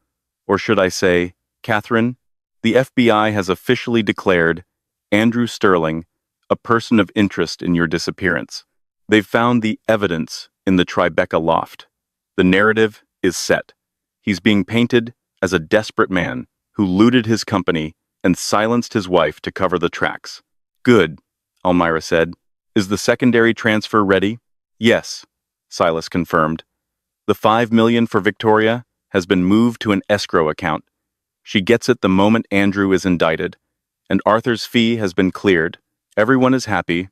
Or should I say, Catherine? The FBI has officially declared Andrew Sterling a person of interest in your disappearance. They've found the evidence in the Tribeca loft. The narrative is set. He's being painted as a desperate man who looted his company and silenced his wife to cover the tracks. Good, Almira said. Is the secondary transfer ready? Yes, Silas confirmed. The $5 million for Victoria has been moved to an escrow account. She gets it the moment Andrew is indicted, and Arthur's fee has been cleared. Everyone is happy,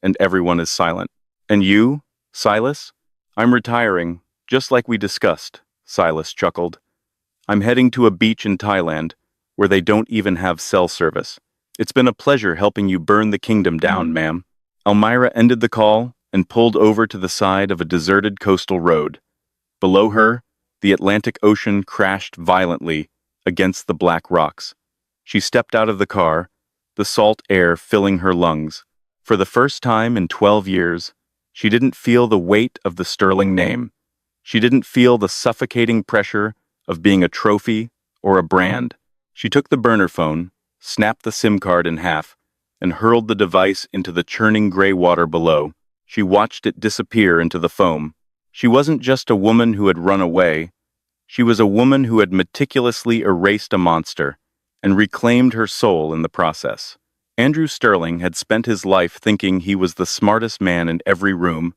and everyone is silent. And you, Silas? I'm retiring, just like we discussed, Silas chuckled. I'm heading to a beach in Thailand, where they don't even have cell service. It's been a pleasure helping you burn the kingdom down, ma'am. Elmira ended the call and pulled over to the side of a deserted coastal road. Below her, the Atlantic Ocean crashed violently against the black rocks. She stepped out of the car, the salt air filling her lungs. For the first time in 12 years, she didn't feel the weight of the Sterling name. She didn't feel the suffocating pressure of being a trophy or a brand. She took the burner phone, snapped the SIM card in half, and hurled the device into the churning gray water below. She watched it disappear into the foam. She wasn't just a woman who had run away. She was a woman who had meticulously erased a monster and reclaimed her soul in the process. Andrew Sterling had spent his life thinking he was the smartest man in every room,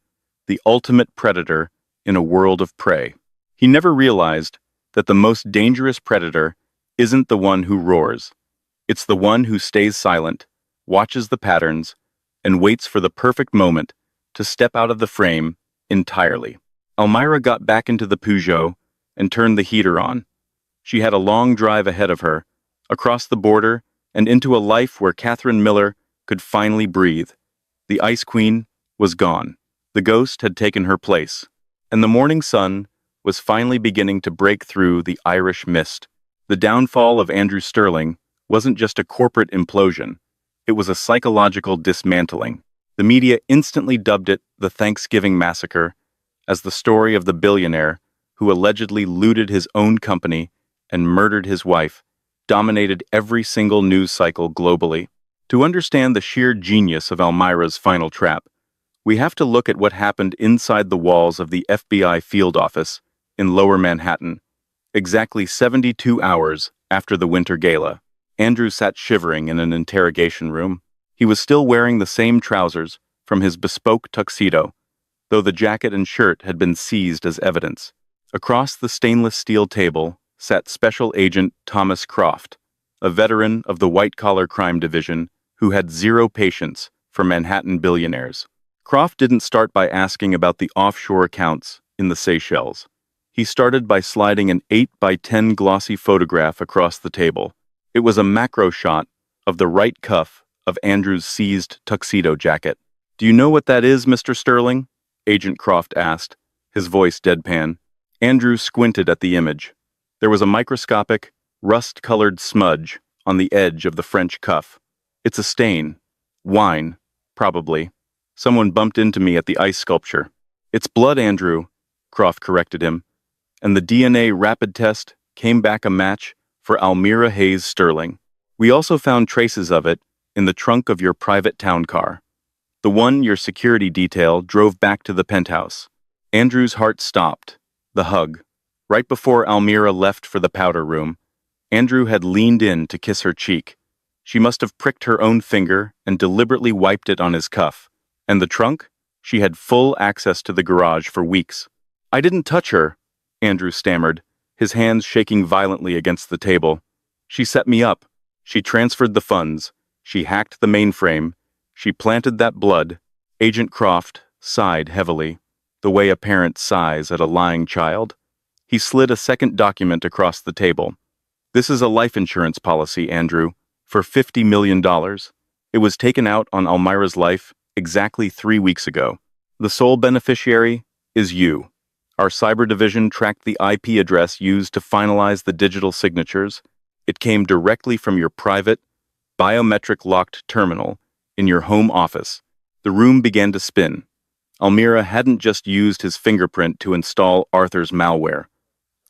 the ultimate predator in a world of prey. He never realized that the most dangerous predator isn't the one who roars. It's the one who stays silent, watches the patterns, and waits for the perfect moment to step out of the frame entirely. Elmira got back into the Peugeot and turned the heater on. She had a long drive ahead of her, across the border and into a life where Catherine Miller could finally breathe. The Ice Queen was gone. The ghost had taken her place, and the morning sun was finally beginning to break through the Irish mist. The downfall of Andrew Sterling wasn't just a corporate implosion. It was a psychological dismantling. The media instantly dubbed it the Thanksgiving Massacre, as the story of the billionaire who allegedly looted his own company and murdered his wife dominated every single news cycle globally. To understand the sheer genius of Elmira's final trap, we have to look at what happened inside the walls of the FBI field office in Lower Manhattan. Exactly 72 hours after the Winter Gala, Andrew sat shivering in an interrogation room. He was still wearing the same trousers from his bespoke tuxedo, though the jacket and shirt had been seized as evidence. Across the stainless steel table sat Special Agent Thomas Croft, a veteran of the white-collar crime division who had zero patience for Manhattan billionaires. Croft didn't start by asking about the offshore accounts in the Seychelles. He started by sliding an 8 by 10 glossy photograph across the table. It was a macro shot of the right cuff of Andrew's seized tuxedo jacket. "Do you know what that is, Mr. Sterling?" Agent Croft asked, his voice deadpan. Andrew squinted at the image. There was a microscopic, rust-colored smudge on the edge of the French cuff. "It's a stain. Wine, probably. Someone bumped into me at the ice sculpture." "It's blood, Andrew," Croft corrected him, and the DNA rapid test came back a match for Elmira Hayes Sterling. "We also found traces of it in the trunk of your private town car, the one your security detail drove back to the penthouse." Andrew's heart stopped. The hug. Right before Elmira left for the powder room, Andrew had leaned in to kiss her cheek. She must have pricked her own finger and deliberately wiped it on his cuff. And the trunk? She had full access to the garage for weeks. "I didn't touch her," Andrew stammered, his hands shaking violently against the table. "She set me up. She transferred the funds. She hacked the mainframe. She planted that blood." Agent Croft sighed heavily, the way a parent sighs at a lying child. He slid a second document across the table. "This is a life insurance policy, Andrew, for $50 million. It was taken out on Elmira's life exactly 3 weeks ago. The sole beneficiary is you. Our cyber division tracked the IP address used to finalize the digital signatures. It came directly from your private, biometric-locked terminal in your home office." The room began to spin. Elmira hadn't just used his fingerprint to install Arthur's malware.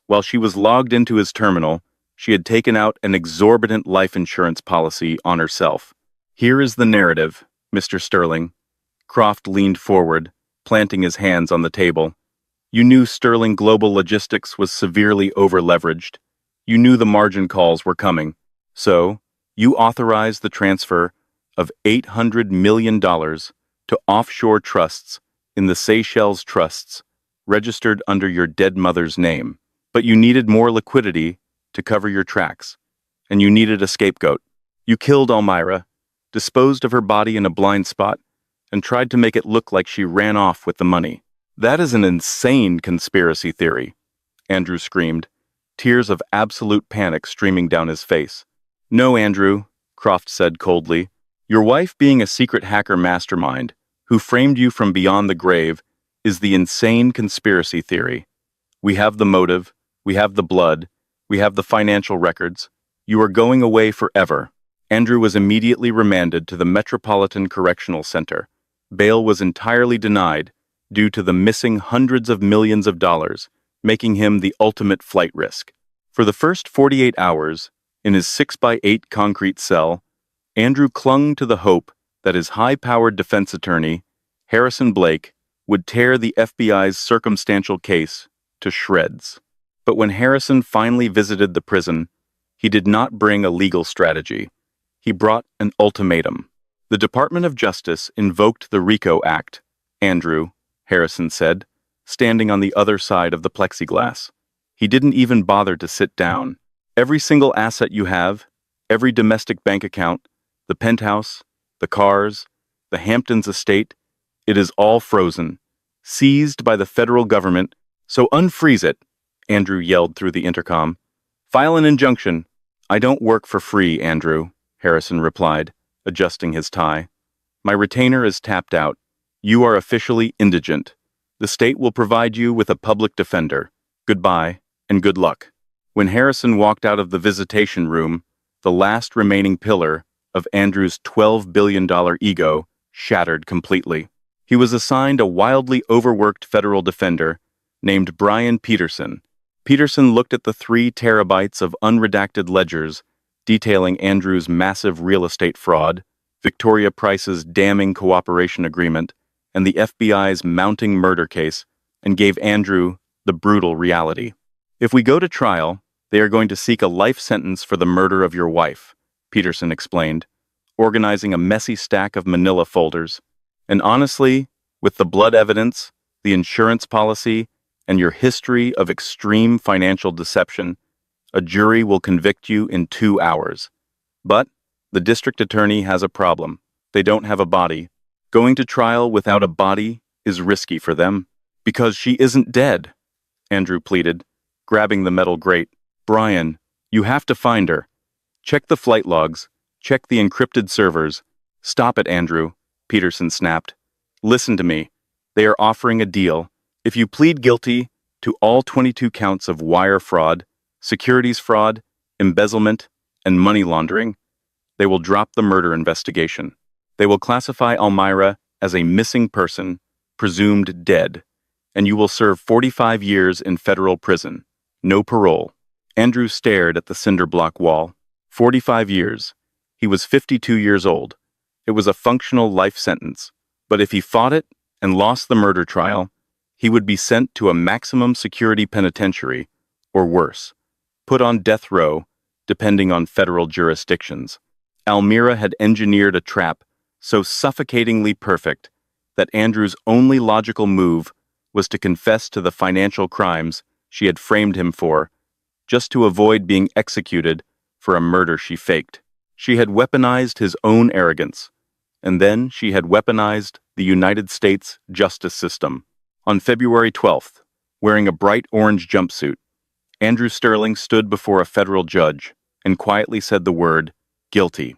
While she was logged into his terminal, she had taken out an exorbitant life insurance policy on herself. "Here is the narrative, Mr. Sterling." Croft leaned forward, planting his hands on the table. "You knew Sterling Global Logistics was severely over-leveraged. You knew the margin calls were coming. So, you authorized the transfer of $800 million to offshore trusts in the Seychelles trusts, registered under your dead mother's name. But you needed more liquidity to cover your tracks, and you needed a scapegoat. You killed Elmira, disposed of her body in a blind spot, and tried to make it look like she ran off with the money. That is an insane conspiracy theory," Andrew screamed, tears of absolute panic streaming down his face. "No, Andrew," Croft said coldly. Your wife being a secret hacker mastermind who framed you from beyond the grave is the insane conspiracy theory. We have the motive, we have the blood, we have the financial records. You are going away forever. Andrew was immediately remanded to the Metropolitan Correctional Center. Bail was entirely denied due to the missing hundreds of millions of dollars, making him the ultimate flight risk. For the first 48 hours, in his 6x8 concrete cell, Andrew clung to the hope that his high-powered defense attorney, Harrison Blake, would tear the FBI's circumstantial case to shreds. But when Harrison finally visited the prison, he did not bring a legal strategy. He brought an ultimatum. The Department of Justice invoked the RICO Act, Andrew, Harrison said, standing on the other side of the plexiglass. He didn't even bother to sit down. Every single asset you have, every domestic bank account, the penthouse, the cars, the Hamptons estate, it is all frozen, seized by the federal government, so unfreeze it, Andrew yelled through the intercom. File an injunction. I don't work for free, Andrew, Harrison replied, adjusting his tie. My retainer is tapped out. You are officially indigent. The state will provide you with a public defender. Goodbye, and good luck. When Harrison walked out of the visitation room, the last remaining pillar of Andrew's $12 billion ego shattered completely. He was assigned a wildly overworked federal defender named Brian Peterson. Peterson looked at the 3 terabytes of unredacted ledgers detailing Andrew's massive real estate fraud, Victoria Price's damning cooperation agreement, and the FBI's mounting murder case, and gave Andrew the brutal reality. If we go to trial, they are going to seek a life sentence for the murder of your wife, Peterson explained, organizing a messy stack of manila folders. And honestly, with the blood evidence, the insurance policy, and your history of extreme financial deception, a jury will convict you in 2 hours. But the district attorney has a problem. They don't have a body. Going to trial without a body is risky for them. Because she isn't dead, Andrew pleaded, grabbing the metal grate. Brian, you have to find her. Check the flight logs. Check the encrypted servers. Stop it, Andrew, Peterson snapped. Listen to me. They are offering a deal. If you plead guilty to all 22 counts of wire fraud, securities fraud, embezzlement, and money laundering, they will drop the murder investigation. They will classify Almira as a missing person, presumed dead, and you will serve 45 years in federal prison. No parole. Andrew stared at the cinder block wall. 45 years. He was 52 years old. It was a functional life sentence. But if he fought it and lost the murder trial, he would be sent to a maximum security penitentiary, or worse, put on death row, depending on federal jurisdictions. Almira had engineered a trap so suffocatingly perfect that Andrew's only logical move was to confess to the financial crimes she had framed him for, just to avoid being executed for a murder she faked. She had weaponized his own arrogance, and then she had weaponized the United States justice system. On February 12th, wearing a bright orange jumpsuit, Andrew Sterling stood before a federal judge and quietly said the word, guilty.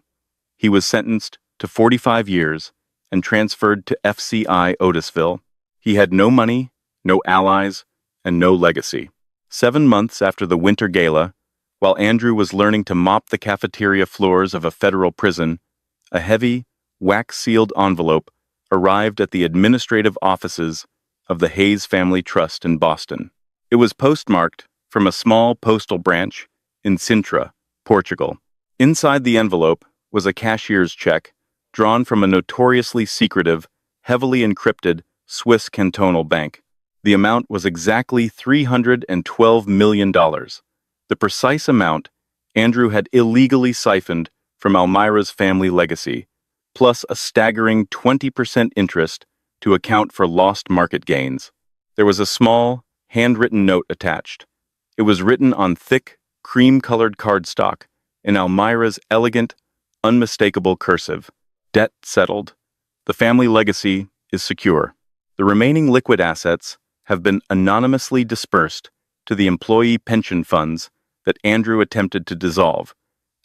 He was sentenced to 45 years and transferred to FCI Otisville. He had no money, no allies, and no legacy. 7 months after the winter gala, while Andrew was learning to mop the cafeteria floors of a federal prison, a heavy, wax-sealed envelope arrived at the administrative offices of the Hayes Family Trust in Boston. It was postmarked from a small postal branch in Sintra, Portugal. Inside the envelope was a cashier's check drawn from a notoriously secretive, heavily encrypted Swiss cantonal bank. The amount was exactly $312 million, the precise amount Andrew had illegally siphoned from Almira's family legacy, plus a staggering 20% interest to account for lost market gains. There was a small, handwritten note attached. It was written on thick, cream-colored cardstock in Almira's elegant, unmistakable cursive. Debt settled. The family legacy is secure. The remaining liquid assets have been anonymously dispersed to the employee pension funds that Andrew attempted to dissolve,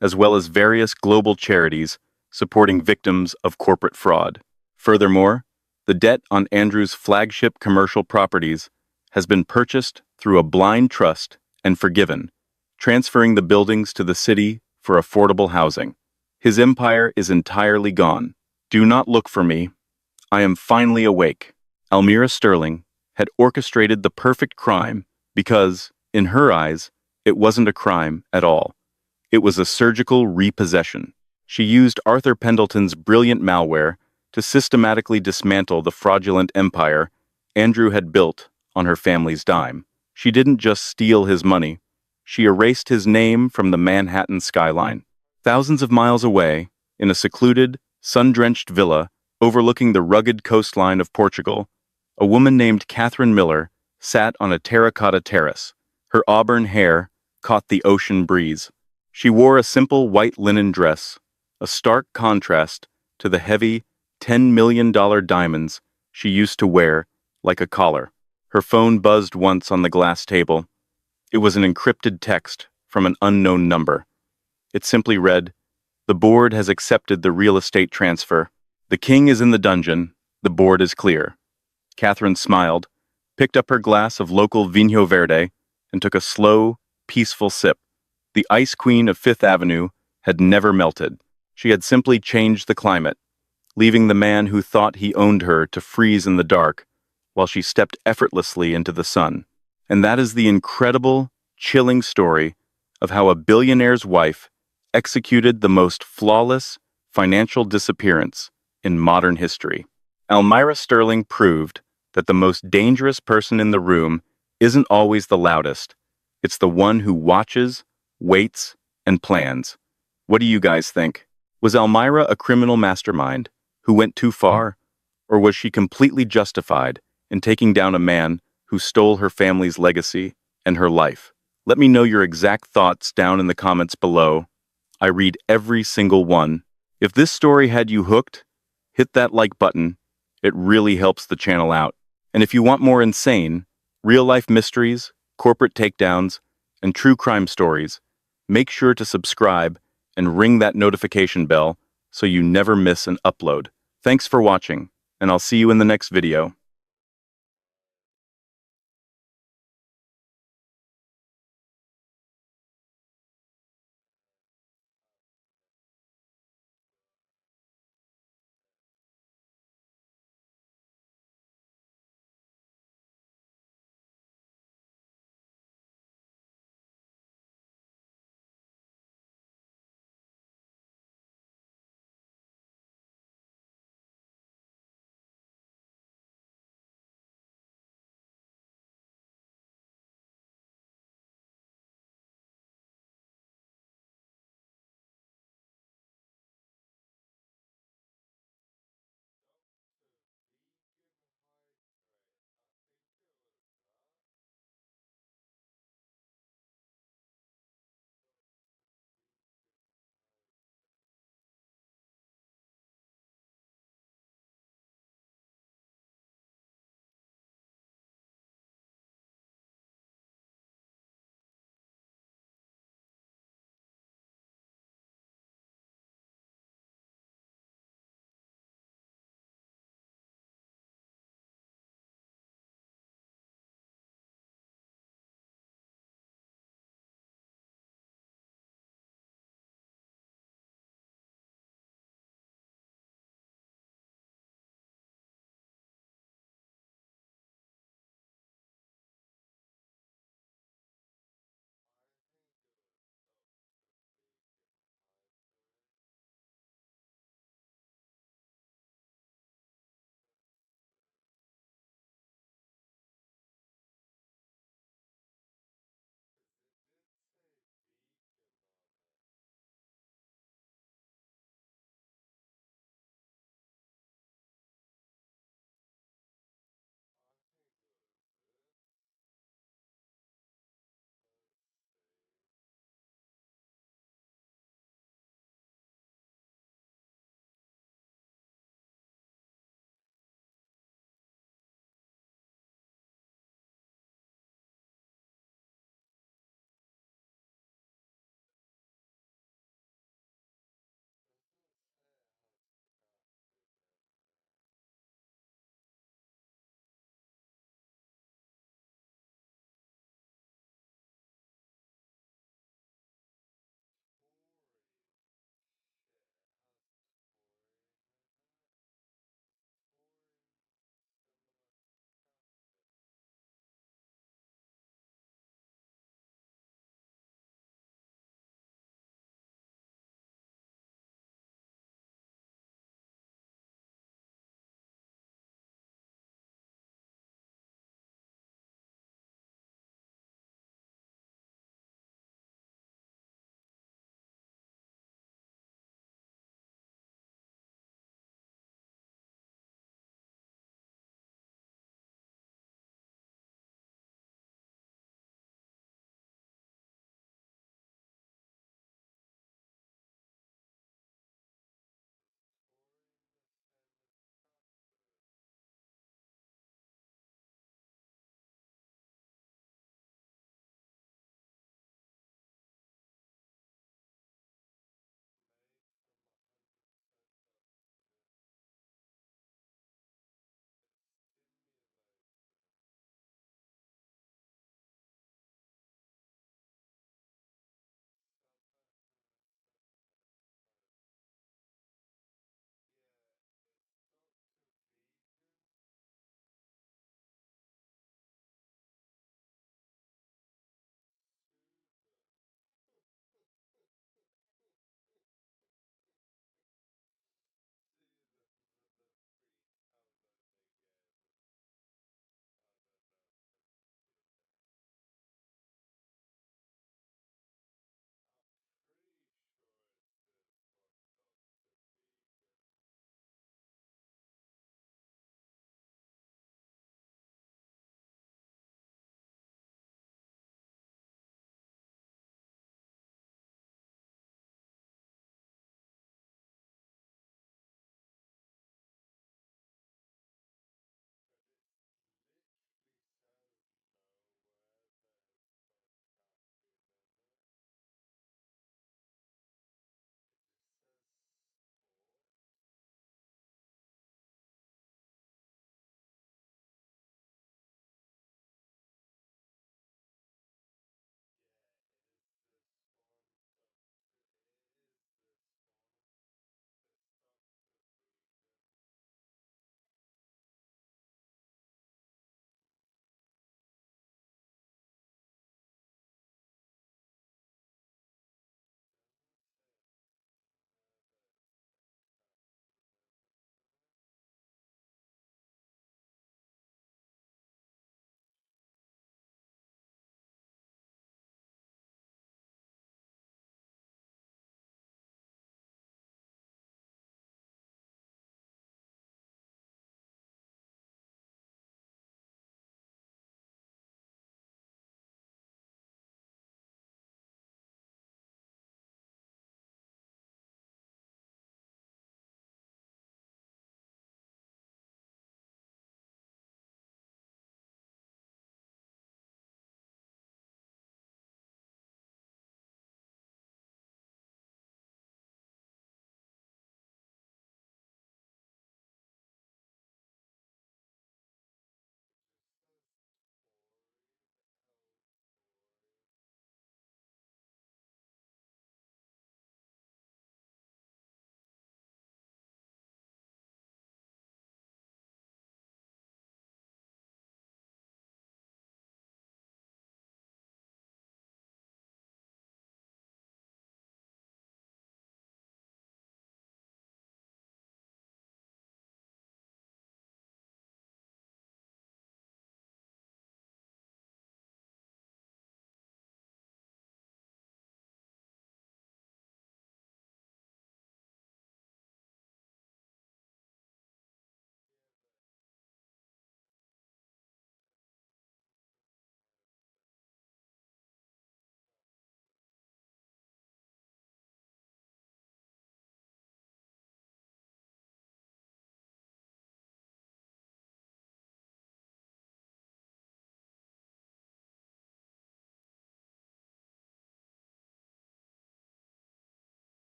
as well as various global charities supporting victims of corporate fraud. Furthermore, the debt on Andrew's flagship commercial properties has been purchased through a blind trust and forgiven, transferring the buildings to the city for affordable housing. His empire is entirely gone. Do not look for me. I am finally awake. Almira Sterling had orchestrated the perfect crime because, in her eyes, it wasn't a crime at all. It was a surgical repossession. She used Arthur Pendleton's brilliant malware to systematically dismantle the fraudulent empire Andrew had built on her family's dime. She didn't just steal his money, she erased his name from the Manhattan skyline. Thousands of miles away, in a secluded, sun-drenched villa overlooking the rugged coastline of Portugal, a woman named Catherine Miller sat on a terracotta terrace. Her auburn hair caught the ocean breeze. She wore a simple white linen dress, a stark contrast to the heavy $10 million diamonds she used to wear like a collar. Her phone buzzed once on the glass table. It was an encrypted text from an unknown number. It simply read, "The board has accepted the real estate transfer. The king is in the dungeon. The board is clear." Catherine smiled, picked up her glass of local Vinho Verde, and took a slow, peaceful sip. The Ice Queen of Fifth Avenue had never melted. She had simply changed the climate, leaving the man who thought he owned her to freeze in the dark while she stepped effortlessly into the sun. And that is the incredible, chilling story of how a billionaire's wife executed the most flawless financial disappearance in modern history. Almira Sterling proved that the most dangerous person in the room isn't always the loudest. It's the one who watches, waits, and plans. What do you guys think? Was Almira a criminal mastermind who went too far? Or was she completely justified in taking down a man who stole her family's legacy and her life? Let me know your exact thoughts down in the comments below. I read every single one. If this story had you hooked, hit that like button. It really helps the channel out. And if you want more insane, real-life mysteries, corporate takedowns, and true crime stories, make sure to subscribe and ring that notification bell so you never miss an upload. Thanks for watching, and I'll see you in the next video.